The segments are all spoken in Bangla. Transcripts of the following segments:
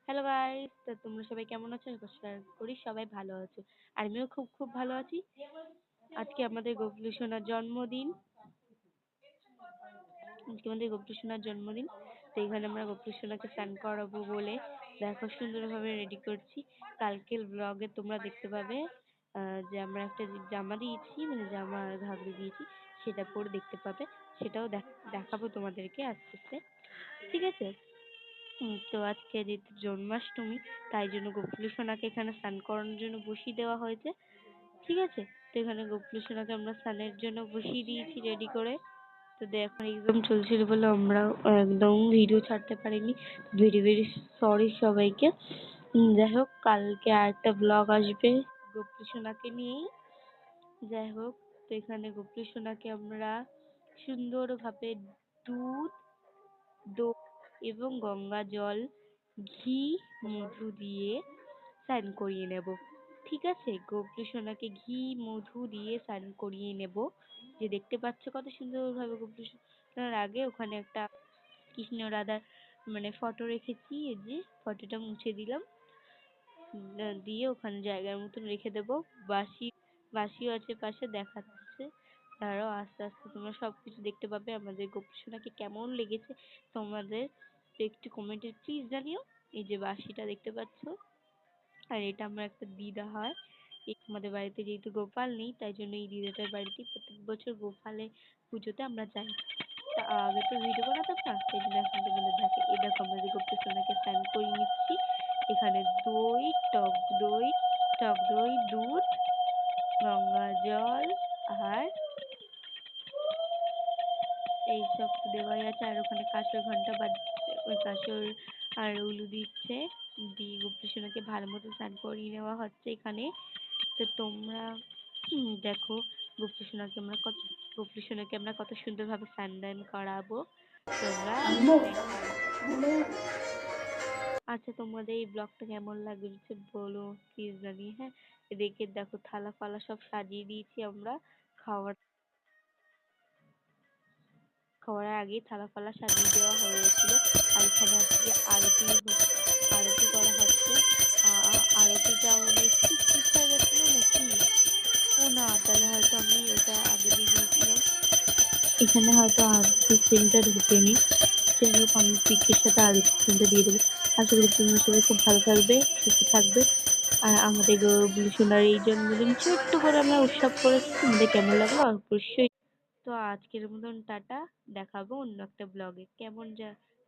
হ্যালো গাইস, তো তোমরা সবাই কেমন আছো? আশা করি সবাই ভালো আছো। আর আমিও খুব খুব ভালো আছি। আজকে আমাদের গবলু সোনার জন্মদিন। তো এখানে আমরা গবলু সোনাকে স্নান করাবো বলে দেখো সুন্দরভাবে রেডি করছি। কালকের ব্লগে তোমরা দেখতে পাবে যে আমরা একটা জামা দিয়েছি, মানে জামা আর ঘাগরি দিয়েছি, সেটা পরে দেখতে পাবে। সেটাও দেখাবো তোমাদেরকে আস্তে আস্তে, ঠিক আছে? তো আজকে যেহেতু জন্মাষ্টমী, তাই জন্য গবলু সোনাকে এখানে স্নান করানোর জন্য বসিয়ে দেওয়া হয়েছে, ঠিক আছে? তো এখানে গবলু সোনাকে আমরা স্নানের জন্য বসিয়ে দিয়েছি রেডি করে। তো দেখো এক্সাম চলছিল বলে আমরা একদম ভিডিও ছাড়তে পারিনি। ভেরি ভেরি সরি সবাইকে। যাই হোক, কালকে আরেকটা ব্লগ আসবে গবলু সোনাকে নিয়েই। যাই হোক, তো এখানে গবলু সোনাকে আমরা সুন্দরভাবে দুধ, দই এবং গঙ্গা জল, ঘি, মধু দিয়ে স্নান করিয়ে নেব, ঠিক আছে? গবলু সোনাকে ঘি মধু দিয়ে স্নান করিয়ে নেব। যে দেখতে পাচ্ছ কত সুন্দর ভাবে গবলু সোনার আগে ওখানে একটা কৃষ্ণ রাধার মানে ফটো রেখেছি, এই যে ফটোটা মুছে দিলাম, দিয়ে ওখানে জায়গার মতন রেখে দেবো। বাঁশিও আছে পাশে, দেখাচ্ছে। তারাও আস্তে আস্তে তোমরা সবকিছু দেখতে পাবে। আমাদের গবলু সোনাকে কেমন লেগেছে তোমাদের একটু কমেন্টে প্লিজ জানিও। এই যে বাঁশিটা দেখতে পাচ্ছ, আর এটা আমার একটা দিদা হয়। আমাদের বাড়িতে যেহেতু গোপাল নেই, তাই জন্য এই দিদাটার বাড়িতে প্রত্যেক বছর গোপালের পুজোতে আমরা যাই। তা আগে তো ভিডিও বানাতাম না, সেই জন্য এখন তোমাদের দেখে এই দেখো আমাদের গবলু সোনাকে স্নান করিয়ে নিচ্ছি। এখানে দই, টক দই, দুধ, গঙ্গা জল আর এইসব তো দেওয়াই আছে। আর ওখানে কাঁসর ঘন্টা বাজছে, ওই কাঁসর আর উলু দিচ্ছে, দিয়ে গবলু সোনাকে ভালো মতো স্নান করিয়ে নেওয়া হচ্ছে এখানে। তো তোমরা দেখো গবলু সোনাকে আমরা কত সুন্দর ভাবে স্নান দান করাবো, তোমরা দেখো। আচ্ছা, তোমাদের এই ব্লগটা কেমন লাগছে বলো প্লিজ জানি, হ্যাঁ? এদিকে দেখো থালা ফালা সব সাজিয়ে দিয়েছি আমরা। খাওয়ার খাওয়ার আগেই থালা ফালা সাজিয়ে দেওয়া হয়েছিল। আর এখানে আজকে আরতি করা হচ্ছে। আরতিটা মানে একটু স্কিপ হয়ে গেছিল নাকি? ও না, তাহলে হয়তো আমি ওটা আগে দিয়ে দিয়েছিলাম। এখানে হয়তো আরতি সিনটা ঢুকেনি। যাই হোক, আমি পিকের সাথে আরতি সিনটা দিয়ে দেবো। আশা করি তোমরা সবাই খুব ভালো থাকবে, সুস্থ থাকবে। আর আমাদের গবলু সোনার এই জন্মদিন ছোট্ট করে আমরা উৎসব করেছি, তোমাদের কেমন লাগলো অবশ্যই। তো আজকের মতন টাটা, দেখাবো অন্য একটা ব্লগে। কেমন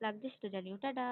লাগছে সেটা জানিও। টাটা।